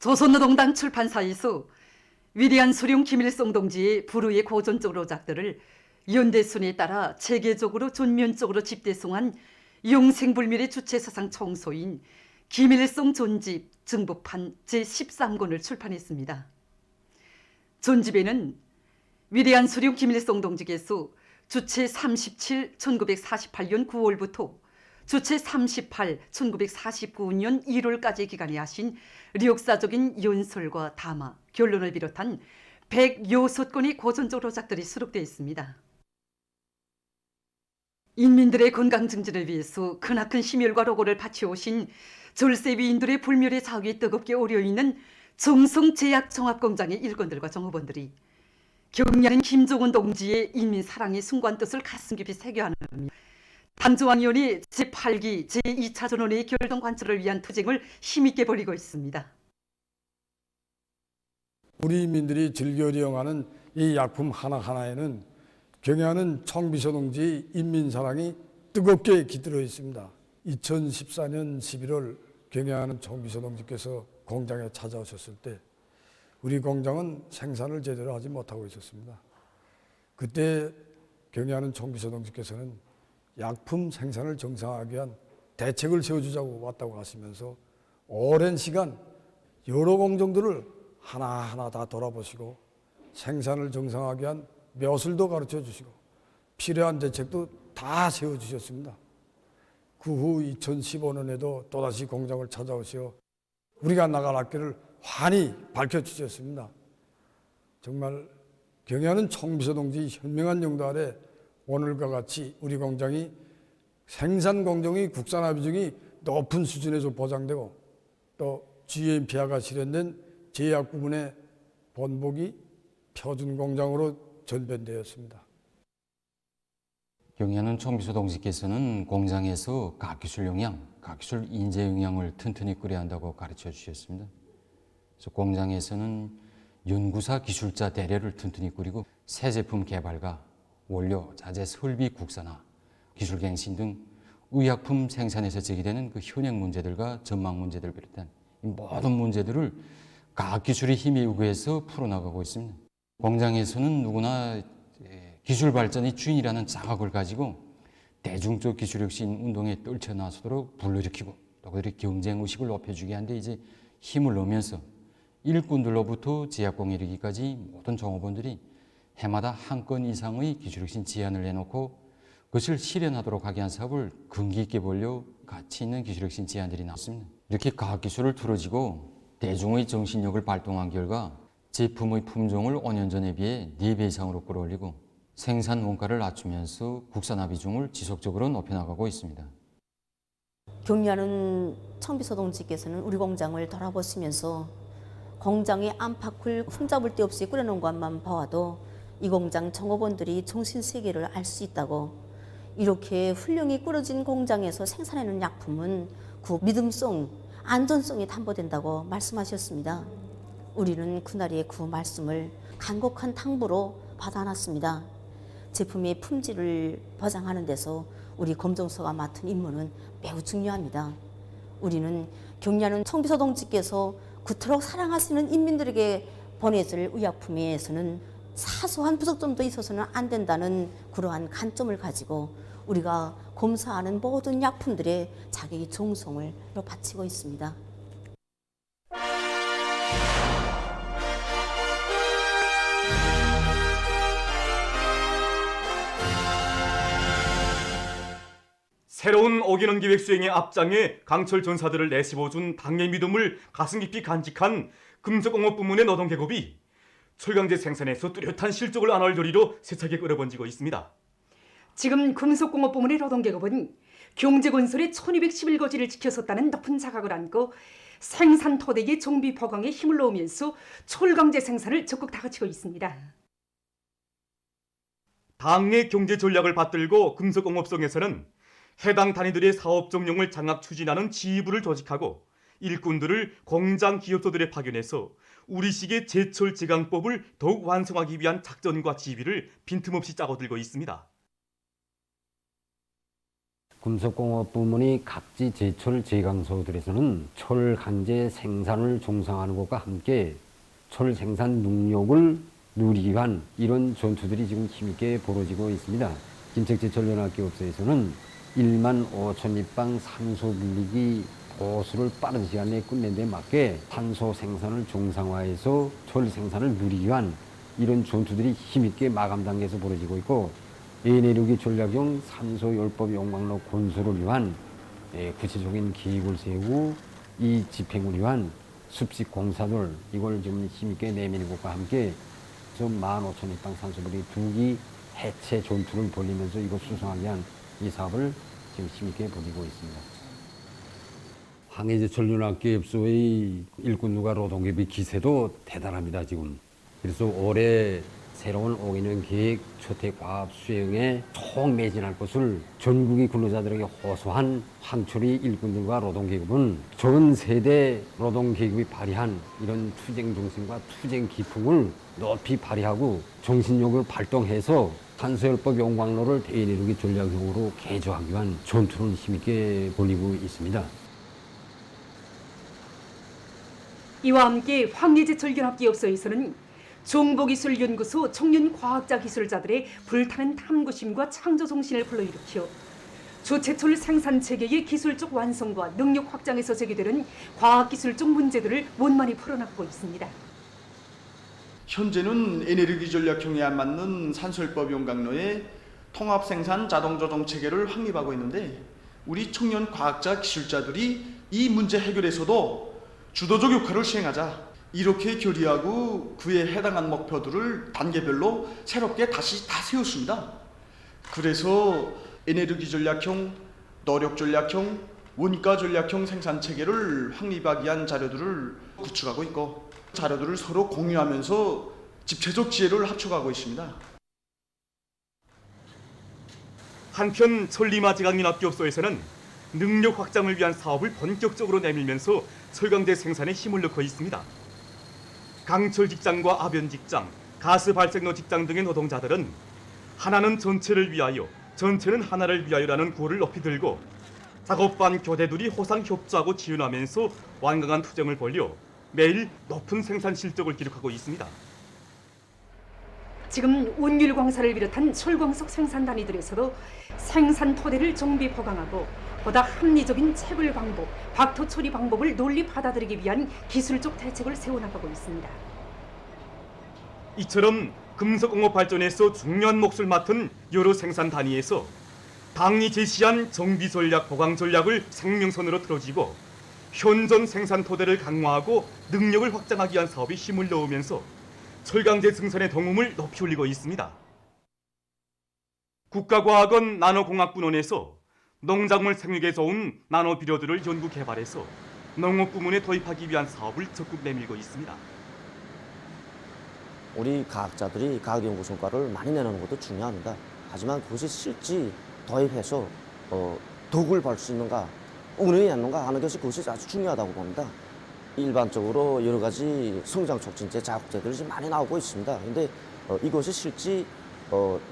조선노동당 출판사에서 위대한 수령 김일성 동지의 불후의 고전조로작들을 연대순에 따라 체계적으로 전면적으로 집대송한 영생불멸의 주체사상 총소인 김일성 전집 증북판 제13권을 출판했습니다. 전집에는 위대한 수령 김일성 동지께서 주체 37 1948년 9월부터 주체 38 1949년 1월까지 기간에 하신 역사적인 연설과 담화, 결론을 비롯한 106건의 고전조로작들이 수록되어 있습니다. 인민들의 건강 증진을 위해서 크나큰 심혈과 노고를 바쳐오신 절세위인들의 불멸의 자위에 뜨겁게 오려있는 정성제약종합공장의 일꾼들과 종업원들이 경리하는 김정은 동지의 인민 사랑의 숭고한 뜻을 가슴 깊이 새겨하는 단조항위원회 제8기 제2차 전원회의 결동 관철을 위한 투쟁을 힘있게 벌이고 있습니다. 우리 인민들이 즐겨 이용하는 이 약품 하나하나에는 경애하는 청비서 동지의 인민사랑이 뜨겁게 깃들어 있습니다. 2014년 11월 경애하는 청비서 동지께서 공장에 찾아오셨을 때 우리 공장은 생산을 제대로 하지 못하고 있었습니다. 그때 경애하는 청비서 동지께서는 약품 생산을 정상화하기 위한 대책을 세워주자고 왔다고 하시면서 오랜 시간 여러 공정들을 하나하나 다 돌아보시고 생산을 정상화하기 위한 묘술도 가르쳐 주시고 필요한 대책도 다 세워주셨습니다. 그 후 2015년에도 또다시 공장을 찾아오시어 우리가 나갈 앞길을 환히 밝혀주셨습니다. 정말 경애하는 청비서 동지 현명한 영도 아래 오늘과 같이 우리 공장이 생산 공정의 국산화 비중이 높은 수준에서 보장되고 또 GMP화가 실현된 제약 부문의 본복이 표준 공장으로 전변되었습니다. 경애하는 청비서 동지께서는 공장에서 과기술 역량, 과기술 인재 역량을 튼튼히 꾸려야 한다고 가르쳐 주셨습니다. 그래서 공장에서는 연구사 기술자 대뢰를 튼튼히 꾸리고 새 제품 개발과 원료, 자재, 설비 국산화, 기술 갱신 등 의약품 생산에서 제기되는 그 현행 문제들과 전망 문제들을 비롯한 이 모든 문제들을 과학기술의 힘에 의거해서 풀어나가고 있습니다. 공장에서는 누구나 기술 발전의 주인이라는 자각을 가지고 대중적 기술혁신 운동에 떨쳐나서도록 불러일으키고 또 그들의 경쟁의식을 높여주게 하는데 이제 힘을 넣으면서 일꾼들로부터 제약공에 이르기까지 모든 종업원들이 해마다 한 건 이상의 기술혁신 제안을 내놓고 그것을 실현하도록 하기 위한 사업을 근기 있게 벌려 가치 있는 기술혁신 제안들이 나왔습니다. 이렇게 과학기술을 틀어지고 대중의 정신력을 발동한 결과 제품의 품종을 5년 전에 비해 4배 이상으로 끌어올리고 생산 원가를 낮추면서 국산화 비중을 지속적으로 높여나가고 있습니다. 경리하는 청비서 동지께서는 우리 공장을 돌아보시면서 공장의 안팎을 흠잡을 데 없이 꾸려놓은 것만 봐도 이 공장 종업원들이 정신세계를 알 수 있다고, 이렇게 훌륭히 꾸려진 공장에서 생산하는 약품은 그 믿음성, 안전성이 담보된다고 말씀하셨습니다. 우리는 그날의 그 말씀을 간곡한 당부로 받아놨습니다. 제품의 품질을 보장하는 데서 우리 검정소가 맡은 임무는 매우 중요합니다. 우리는 경리하는 청비서 동지께서 그토록 사랑하시는 인민들에게 보내줄 의약품에서는 사소한 부족점도 있어서는 안 된다는 그러한 관점을 가지고 우리가 검사하는 모든 약품들에 자기의 정성을 바치고 있습니다. 새로운 오기는 기획 수행의 앞장에 강철 전사들을 내세워준 당의 믿음을 가슴 깊이 간직한 금속공업 부문의 노동계급이 철강제 생산에서 뚜렷한 실적을 안을 요리로 세차게 끌어번지고 있습니다. 지금 금속공업 부문의 노동계급은 경제건설의 1211거지를 지켜섰다는 높은 자각을 안고 생산 토대의 정비 보강에 힘을 넣으면서 철강제 생산을 적극 다그치고 있습니다. 당의 경제 전략을 받들고 금속공업성에서는 해당 단위들의 사업 정령을 장악 추진하는 지휘부를 조직하고 일꾼들을 공장 기업소들에 파견해서 우리식의 제철 제강법을 더욱 완성하기 위한 작전과 지휘를 빈틈없이 짜고 들고 있습니다. 금속공업 부문이 각지 제철 제강소들에서는 철 강제 생산을 종상하는 것과 함께 철 생산 능력을 누리기 위한 이런 전투들이 지금 힘있게 벌어지고 있습니다. 김책제철연합기업소에서는 1만 5천立方 산소 분리기 보수를 빠른 시간 내에 끝낸 데 맞게 산소 생산을 정상화해서 철 생산을 누리기 위한 이런 전투들이 힘있게 마감 단계에서 벌어지고 있고, 에너지 전략용 산소 열법 용광로 건설을 위한 구체적인 계획을 세우고 이 집행을 위한 습식 공사들 이걸 좀 힘있게 내미는 것과 함께 좀 15,000立方 산소 분리기 2기 해체 전투를 벌이면서 이거 수성하기 위한 이 사업을 지금 힘있게 벌이고 있습니다. 황해제철연합기업소의 일꾼들과 노동계의 기세도 대단합니다, 지금. 그래서 올해 새로운 5개년 계획 초택과업 수행에 총매진할 것을 전국의 근로자들에게 호소한 황철이 일꾼들과 노동계급은 전 세대 노동계급이 발휘한 이런 투쟁 정신과 투쟁 기풍을 높이 발휘하고 정신력을 발동해서 탄소열법 용광로를 대에너지 전략용으로 개조하기 위한 전투를 힘있게 벌이고 있습니다. 이와 함께 황해제철연합기업소에서는 정보기술연구소 청년 과학자 기술자들의 불타는 탐구심과 창조 정신을 불러일으켜 조체철 생산 체계의 기술적 완성과 능력 확장에서 제기되는 과학기술적 문제들을 원만히 풀어나가고 있습니다. 현재는 에너지 전략형에 안 맞는 산소열법 용광로의 통합 생산 자동 조정 체계를 확립하고 있는데, 우리 청년 과학자 기술자들이 이 문제 해결에서도 주도적 역할을 수행하자 이렇게 결의하고 그에 해당한 목표들을 단계별로 새롭게 다시 다 세웠습니다. 그래서 에너지 전략형, 노력 전략형, 원가 전략형 생산 체계를 확립하기 위한 자료들을 구축하고 있고, 자료들을 서로 공유하면서 집체적 지혜를 합쳐가고 있습니다. 한편 천리마제강연합기업소에서는 능력 확장을 위한 사업을 본격적으로 내밀면서 철강제 생산에 힘을 넣고 있습니다. 강철 직장과 아변 직장, 가스 발생로 직장 등의 노동자들은 하나는 전체를 위하여, 전체는 하나를 위하여라는 구호를 높이 들고 작업반 교대들이 호상 협조하고 지원하면서 완강한 투쟁을 벌여 매일 높은 생산 실적을 기록하고 있습니다. 지금 운율광사를 비롯한 철광석 생산 단위들에서도 생산 토대를 정비 보강하고 보다 합리적인 채굴 방법, 박토 처리 방법을 논리 받아들이기 위한 기술적 대책을 세워나가고 있습니다. 이처럼 금속공업 발전에서 중요한 몫을 맡은 여러 생산 단위에서 당이 제시한 정비 전략, 보강 전략을 생명선으로 틀어지고 현존 생산 토대를 강화하고 능력을 확장하기 위한 사업에 힘을 넣으면서 철강제 생산의 동음을 높이 올리고 있습니다. 국가과학원 나노공학분원에서 농작물 생육에 좋은 나노 비료들을 연구 개발해서 농업 부문에 도입하기 위한 사업을 적극 내밀고 있습니다. 우리 과학자들이 과학연구 성과를 많이 내는 것도 중요합니다. 하지만 그것이 실제 도입해서 덕을 볼 수 있는가, 운영이 있는가 하는 것이 그것이 아주 중요하다고 봅니다. 일반적으로 여러 가지 성장 촉진제, 자극제들이 지금 많이 나오고 있습니다. 그런데 이것이 실제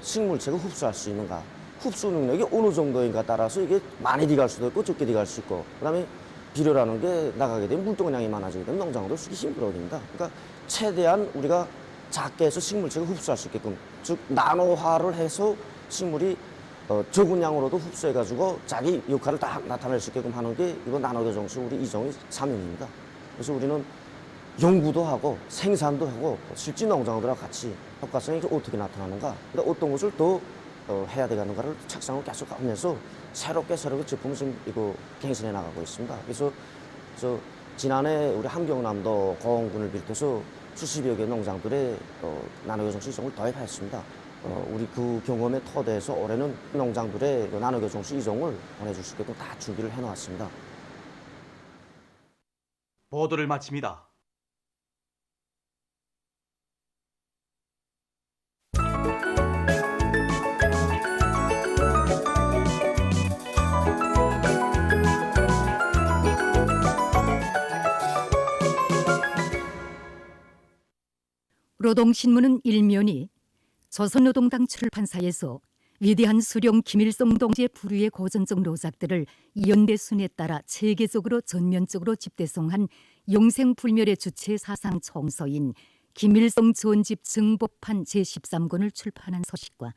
식물체가 흡수할 수 있는가, 흡수 능력이 어느 정도인가 따라서 이게 많이 들어갈 수도 있고 적게 들어갈 수 있고, 그다음에 비료라는 게 나가게 되면 물동량이 많아지게 되면 농장도 쓰기 힘들어집니다. 그러니까 최대한 우리가 작게 해서 식물체가 흡수할 수 있게끔, 즉 나노화를 해서 식물이 적은 양으로도 흡수해가지고 자기 역할을 딱 나타낼 수 있게끔 하는 게 이번 나노교정수 우리 이종의 사명입니다. 그래서 우리는 연구도 하고 생산도 하고 실제 농장들하고 같이 효과성이 어떻게 나타나는가, 그러니까 어떤 것을 더 해야 되는가를 착상을 계속 하면서 새롭게 제품을 지금 이거 갱신해 나가고 있습니다. 그래서 지난해 우리 함경남도 고흥군을 비롯해서 수십여 개 농장들의 나노교정 시종을 도입했습니다. 우리 그 경험의 토대에서 올해는 농장들의 나노교정수 이종을 보내줄 수 있게끔 다 준비를 해놓았습니다. 보도를 마칩니다. 노동신문은 일면이 조선노동당 출판사에서 위대한 수령 김일성 동지의 불후의 고전적 노작들을 연대순에 따라 체계적으로 전면적으로 집대성한 영생불멸의 주체 사상 총서인 김일성 전집 증보판 제13권을 출판한 서식과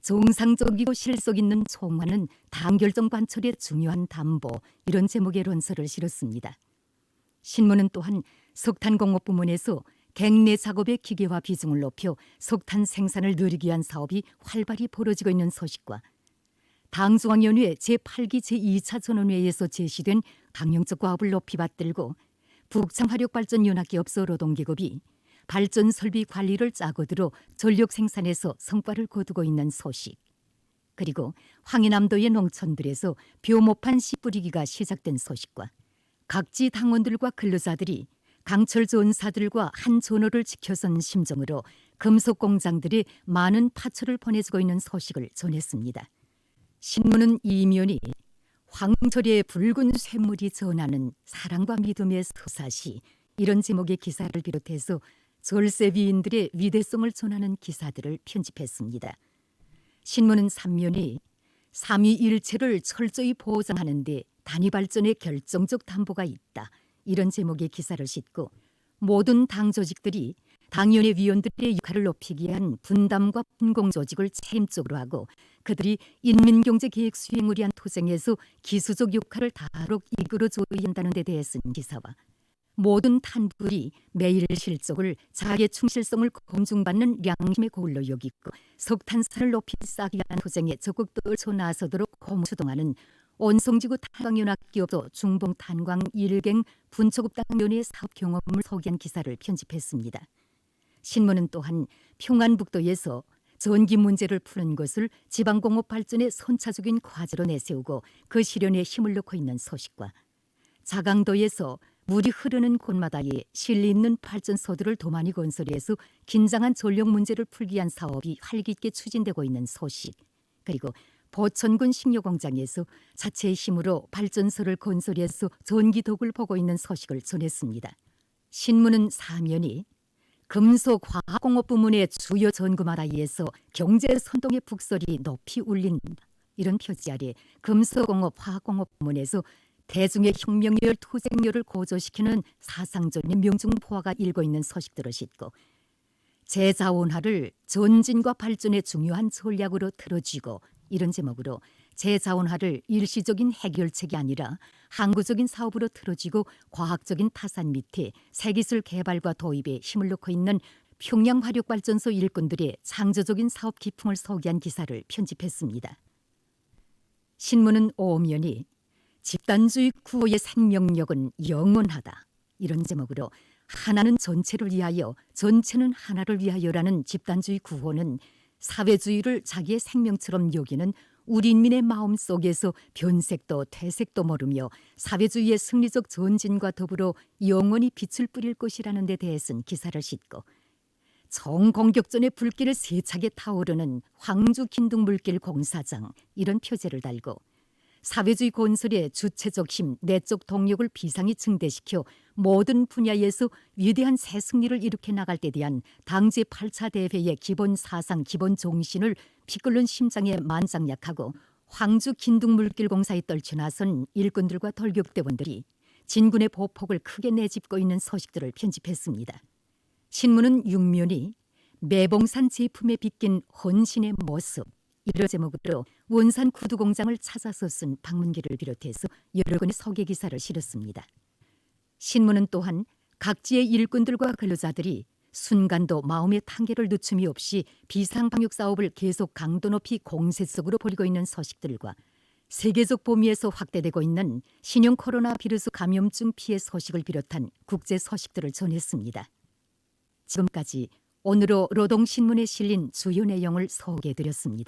정상적이고 실속 있는 총화는 당결정 관철의 중요한 담보, 이런 제목의論서를 실었습니다. 신문은 또한 석탄공업 부문에서 갱내 작업의 기계화 비중을 높여 석탄 생산을 늘리기 위한 사업이 활발히 벌어지고 있는 소식과 당중앙위원회 제8기 제2차 전원회의에서 제시된 강령적 과업을 높이 받들고 북창화력발전연합기업소 노동기업이 발전 설비 관리를 짜고 들어 전력 생산에서 성과를 거두고 있는 소식, 그리고 황해남도의 농촌들에서 벼모판 씨 뿌리기가 시작된 소식과 각지 당원들과 근로자들이 강철 전사들과 한 전호를 지켜선 심정으로 금속 공장들이 많은 파초를 보내주고 있는 소식을 전했습니다. 신문은 이면이 황철의 붉은 쇳물이 전하는 사랑과 믿음의 서사시, 이런 제목의 기사를 비롯해서 절세비인들의 위대성을 전하는 기사들을 편집했습니다. 신문은 3면이 삼위일체를 철저히 보장하는 데 단위 발전의 결정적 담보가 있다, 이런 제목의 기사를 싣고 모든 당 조직들이 당위원회 위원들의 역할을 높이기 위한 분담과 분공 조직을 책임적으로 하고 그들이 인민경제계획 수행을 위한 투쟁에서 기수적 역할을 다하도록 이끌어줘야 한다는 데 대해 쓴 기사와 모든 탄부들이 매일 실적을 자기의 충실성을 검증받는 양심의 고울로 여기고 석탄산을 높이 쌓기 위한 투쟁에 적극 떨쳐 나서도록 고무추동하는 온성지구 탄광연합기업소 중봉탄광 1갱 분초급당연의 사업 경험을 소개한 기사를 편집했습니다. 신문은 또한 평안북도에서 전기 문제를 푸는 것을 지방공업 발전의 선차적인 과제로 내세우고 그 실현에 힘을 넣고 있는 소식과 자강도에서 물이 흐르는 곳마다에 실리 있는 발전소들을 더 많이 건설해서 긴장한 전력 문제를 풀기 위한 사업이 활기있게 추진되고 있는 소식, 그리고 보천군 식료공장에서 자체의 힘으로 발전소를 건설해서 전기독을 보고 있는 소식을 전했습니다. 신문은 사면이 금속화학공업 부문의 주요 전구마다에서 경제선동의 북소리 높이 울린다, 이런 표지 아래 금속공업 화학공업 부문에서 대중의 혁명열 투쟁열을 고조시키는 사상적인 명중포화가 일고 있는 소식들을 싣고 재자원화를 전진과 발전의 중요한 전략으로 틀어쥐고, 이런 제목으로 재자원화를 일시적인 해결책이 아니라 항구적인 사업으로 틀어지고 과학적인 타산 밑에 새기술 개발과 도입에 힘을 넣고 있는 평양화력발전소 일꾼들의 창조적인 사업 기풍을 소개한 기사를 편집했습니다. 신문은 5면이 집단주의 구호의 생명력은 영원하다, 이런 제목으로 하나는 전체를 위하여 전체는 하나를 위하여라는 집단주의 구호는 사회주의를 자기의 생명처럼 여기는 우리 인민의 마음속에서 변색도 퇴색도 모르며 사회주의의 승리적 전진과 더불어 영원히 빛을 뿌릴 것이라는 데 대해 쓴 기사를 싣고 정공격전의 불길을 세차게 타오르는 황주 긴둥물길 공사장, 이런 표제를 달고 사회주의 건설의 주체적 힘, 내적 동력을 비상히 증대시켜 모든 분야에서 위대한 새 승리를 일으켜 나갈 때 대한 당 제8차 대회의 기본 사상, 기본 정신을 피 끓는 심장에 만장약하고 황주 긴둥물길 공사에 떨쳐나선 일꾼들과 돌격대원들이 진군의 보폭을 크게 내짚고 있는 소식들을 편집했습니다. 신문은 6면이 매봉산 제품에 빗긴 헌신의 모습, 이런 제목으로 원산 구두 공장을 찾아서 쓴 방문기를 비롯해서 여러 건의 소개 기사를 실었습니다. 신문은 또한 각지의 일꾼들과 근로자들이 순간도 마음의 한계를 늦춤이 없이 비상방역 사업을 계속 강도 높이 공세적으로 벌이고 있는 소식들과 세계적 범위에서 확대되고 있는 신형 코로나 바이러스 감염증 피해 소식을 비롯한 국제 소식들을 전했습니다. 지금까지 오늘로 노동신문에 실린 주요 내용을 소개해드렸습니다.